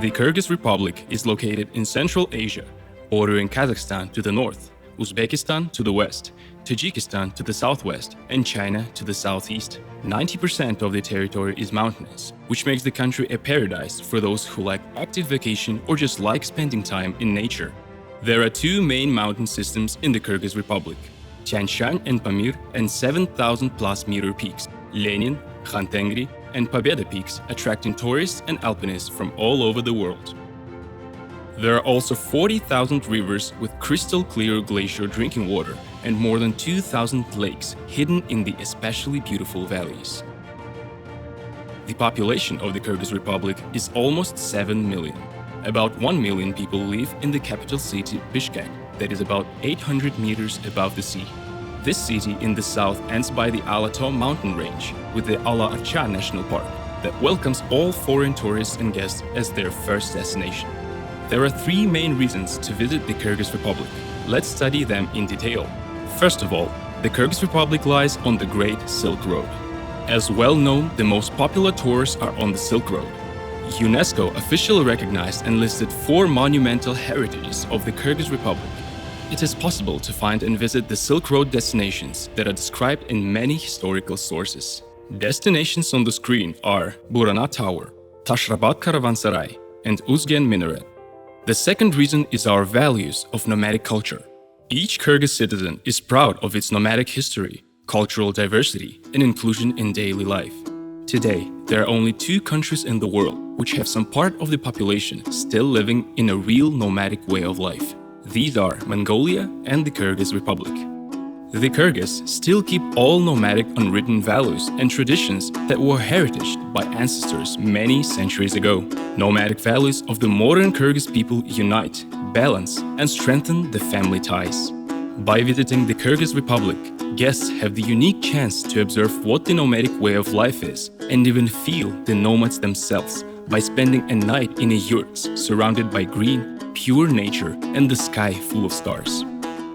The Kyrgyz Republic is located in Central Asia, bordering Kazakhstan to the north, Uzbekistan to the west, Tajikistan to the southwest, and China to the southeast. 90% of the territory is mountainous, which makes the country a paradise for those who like active vacation or just like spending time in nature. There are two main mountain systems in the Kyrgyz Republic: Tian Shan and Pamir, and 7,000 plus meter peaks, Lenin, Khan Tengri, and Pobeda peaks, attracting tourists and alpinists from all over the world. There are also 40,000 rivers with crystal clear glacier drinking water and more than 2,000 lakes hidden in the especially beautiful valleys. The population of the Kyrgyz Republic is almost 7 million. About 1 million people live in the capital city Bishkek, that is about 800 meters above the sea. This city in the south ends by the Alato mountain range with the Ala-Archa National Park that welcomes all foreign tourists and guests as their first destination. There are three main reasons to visit the Kyrgyz Republic. Let's study them in detail. First of all, the Kyrgyz Republic lies on the Great Silk Road. As well known, the most popular tours are on the Silk Road. UNESCO officially recognized and listed 4 monumental heritages of the Kyrgyz Republic. It is possible to find and visit the Silk Road destinations that are described in many historical sources. Destinations on the screen are Burana Tower, Tashrabat Caravanserai, and Uzgen Minaret. The second reason is our values of nomadic culture. Each Kyrgyz citizen is proud of its nomadic history, cultural diversity, and inclusion in daily life. Today, there are only 2 countries in the world which have some part of the population still living in a real nomadic way of life. These are Mongolia and the Kyrgyz Republic. The Kyrgyz still keep all nomadic unwritten values and traditions that were heritaged by ancestors many centuries ago. Nomadic values of the modern Kyrgyz people unite, balance, and strengthen the family ties. By visiting the Kyrgyz Republic, guests have the unique chance to observe what the nomadic way of life is and even feel the nomads themselves by spending a night in a yurt surrounded by green, pure nature and the sky full of stars.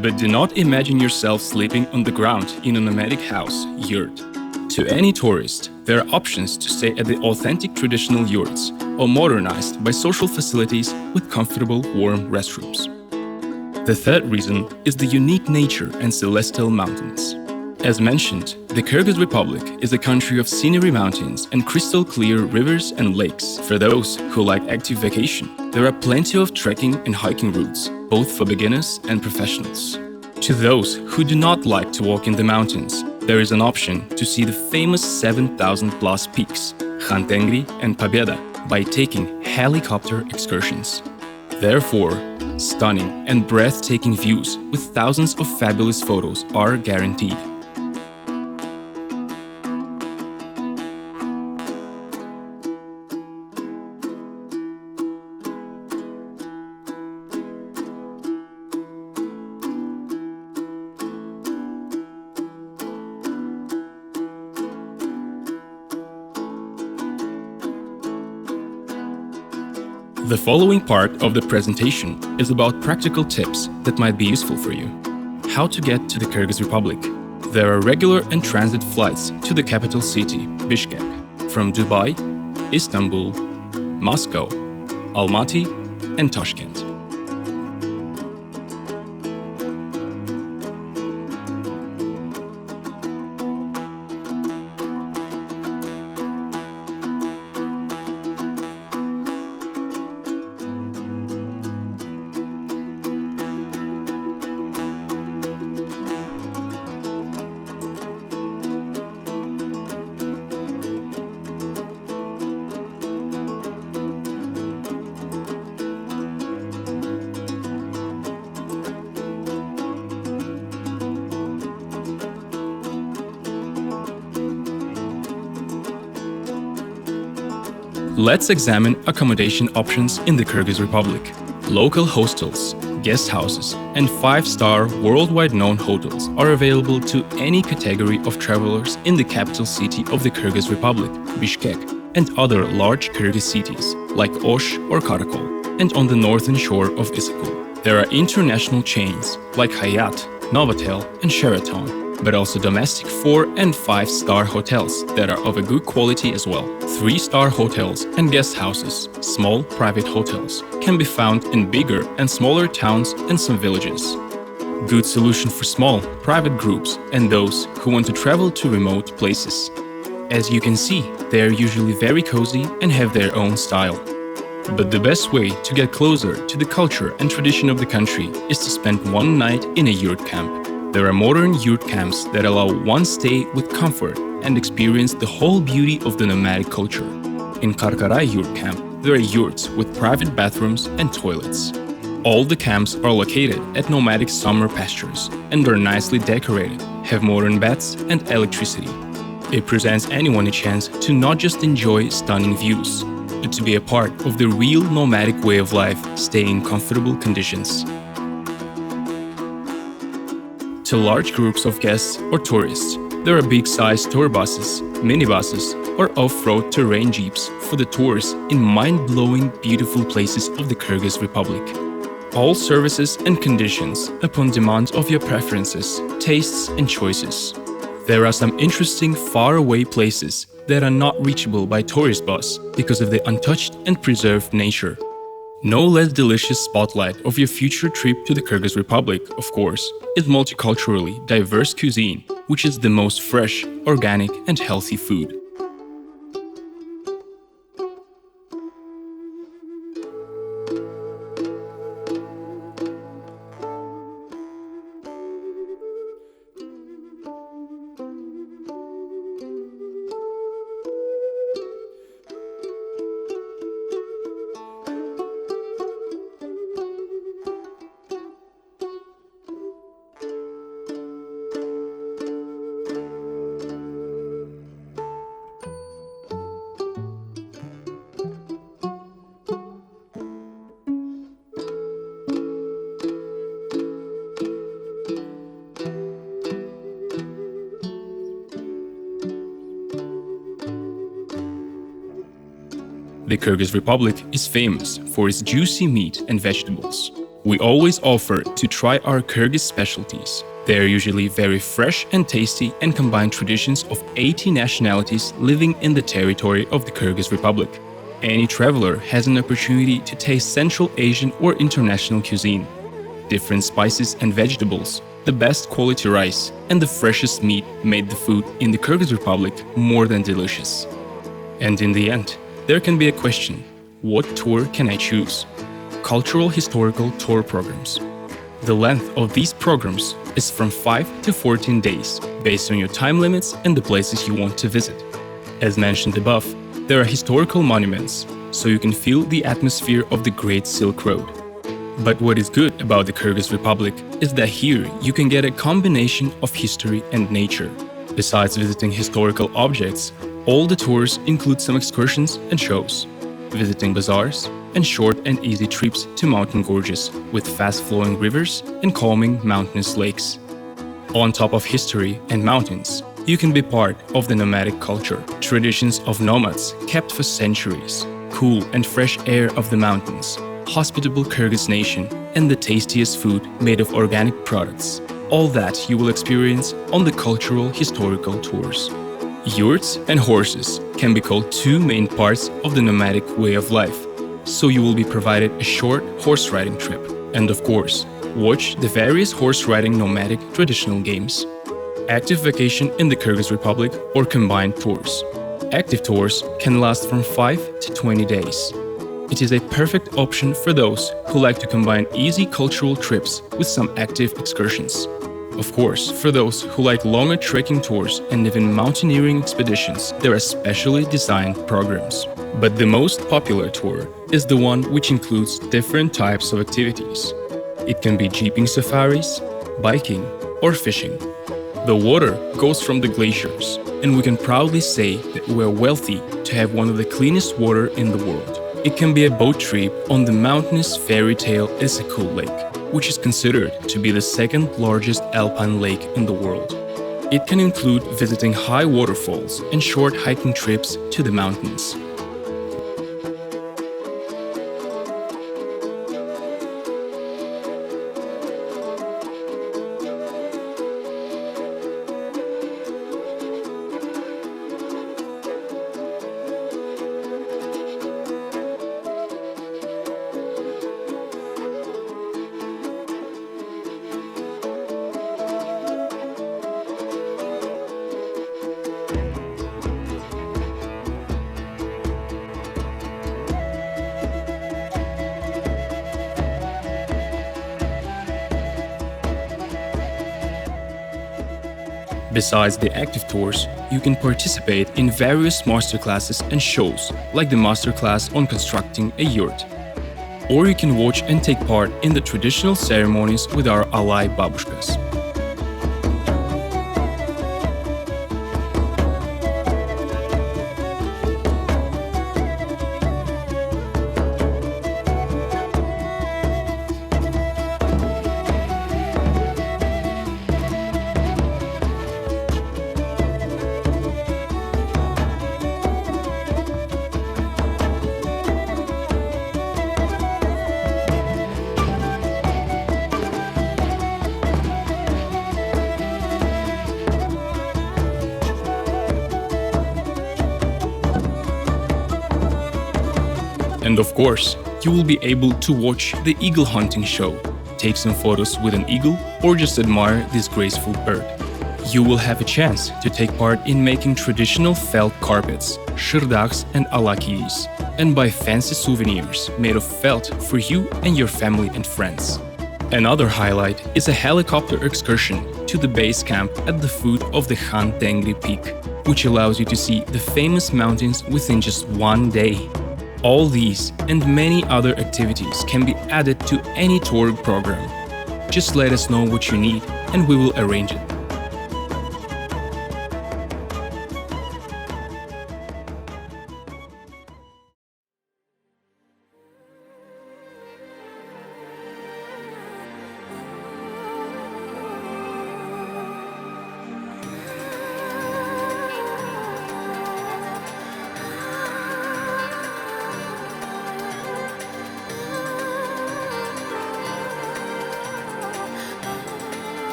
But do not imagine yourself sleeping on the ground in a nomadic house, yurt. To any tourist, there are options to stay at the authentic traditional yurts or modernized by social facilities with comfortable, warm restrooms. The third reason is the unique nature and celestial mountains. As mentioned, the Kyrgyz Republic is a country of scenery mountains and crystal clear rivers and lakes. For those who like active vacation, there are plenty of trekking and hiking routes, both for beginners and professionals. To those who do not like to walk in the mountains, there is an option to see the famous 7,000 plus peaks, Khan Tengri and Pobeda, by taking helicopter excursions. Therefore, stunning and breathtaking views with thousands of fabulous photos are guaranteed. The following part of the presentation is about practical tips that might be useful for you. How to get to the Kyrgyz Republic. There are regular and transit flights to the capital city, Bishkek, from Dubai, Istanbul, Moscow, Almaty, and Tashkent. Let's examine accommodation options in the Kyrgyz Republic. Local hostels, guest houses, and 5-star worldwide known hotels are available to any category of travelers in the capital city of the Kyrgyz Republic, Bishkek, and other large Kyrgyz cities like Osh or Karakol, and on the northern shore of Issyk. There are international chains like Hyatt, Novotel, and Sheraton, but also domestic 4 and 5-star hotels that are of a good quality as well. 3-star hotels and guest houses, small private hotels, can be found in bigger and smaller towns and some villages. Good solution for small, private groups and those who want to travel to remote places. As you can see, they are usually very cozy and have their own style. But the best way to get closer to the culture and tradition of the country is to spend one night in a yurt camp. There are modern yurt camps that allow one stay with comfort and experience the whole beauty of the nomadic culture. In Karkaray yurt camp, there are yurts with private bathrooms and toilets. All the camps are located at nomadic summer pastures and are nicely decorated, have modern baths and electricity. It presents anyone a chance to not just enjoy stunning views, but to be a part of the real nomadic way of life, staying in comfortable conditions. To large groups of guests or tourists, there are big-sized tour buses, minibuses, or off-road terrain jeeps for the tours in mind-blowing, beautiful places of the Kyrgyz Republic. All services and conditions upon demand of your preferences, tastes, and choices. There are some interesting far-away places that are not reachable by tourist bus because of the untouched and preserved nature. No less delicious spotlight of your future trip to the Kyrgyz Republic, of course, is multiculturally diverse cuisine, which is the most fresh, organic, and healthy food. The Kyrgyz Republic is famous for its juicy meat and vegetables. We always offer to try our Kyrgyz specialties. They are usually very fresh and tasty and combine traditions of 80 nationalities living in the territory of the Kyrgyz Republic. Any traveler has an opportunity to taste Central Asian or international cuisine. Different spices and vegetables, the best quality rice, and the freshest meat made the food in the Kyrgyz Republic more than delicious. And in the end, there can be a question: what tour can I choose? Cultural historical tour programs. The length of these programs is from 5 to 14 days, based on your time limits and the places you want to visit. As mentioned above, there are historical monuments, so you can feel the atmosphere of the Great Silk Road. But what is good about the Kyrgyz Republic is that here you can get a combination of history and nature. Besides visiting historical objects, all the tours include some excursions and shows, visiting bazaars, and short and easy trips to mountain gorges with fast-flowing rivers and calming mountainous lakes. On top of history and mountains, you can be part of the nomadic culture, traditions of nomads kept for centuries, cool and fresh air of the mountains, hospitable Kyrgyz nation, and the tastiest food made of organic products. All that you will experience on the cultural historical tours. Yurts and horses can be called two main parts of the nomadic way of life, so you will be provided a short horse riding trip. And of course, watch the various horse riding nomadic traditional games. Active vacation in the Kyrgyz Republic or combined tours. Active tours can last from 5 to 20 days. It is a perfect option for those who like to combine easy cultural trips with some active excursions. Of course, for those who like longer trekking tours and even mountaineering expeditions, there are specially designed programs. But the most popular tour is the one which includes different types of activities. It can be jeeping safaris, biking, or fishing. The water goes from the glaciers, and we can proudly say that we are wealthy to have one of the cleanest water in the world. It can be a boat trip on the mountainous fairy tale Issyk-Kul Lake, which is considered to be the second largest alpine lake in the world. It can include visiting high waterfalls and short hiking trips to the mountains. Besides the active tours, you can participate in various masterclasses and shows, like the masterclass on constructing a yurt. Or you can watch and take part in the traditional ceremonies with our Alai babushkas. And of course, you will be able to watch the eagle hunting show, take some photos with an eagle, or just admire this graceful bird. You will have a chance to take part in making traditional felt carpets, shirdaks and alakis, and buy fancy souvenirs made of felt for you and your family and friends. Another highlight is a helicopter excursion to the base camp at the foot of the Han Tengri Peak, which allows you to see the famous mountains within just one day. All these and many other activities can be added to any tour program. Just let us know what you need and we will arrange it.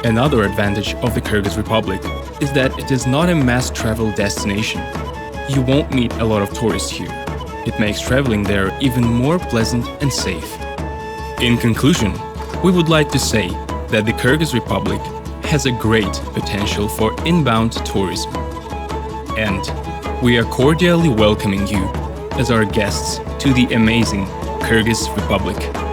Another advantage of the Kyrgyz Republic is that it is not a mass travel destination. You won't meet a lot of tourists here. It makes traveling there even more pleasant and safe. In conclusion, we would like to say that the Kyrgyz Republic has a great potential for inbound tourism. And we are cordially welcoming you as our guests to the amazing Kyrgyz Republic.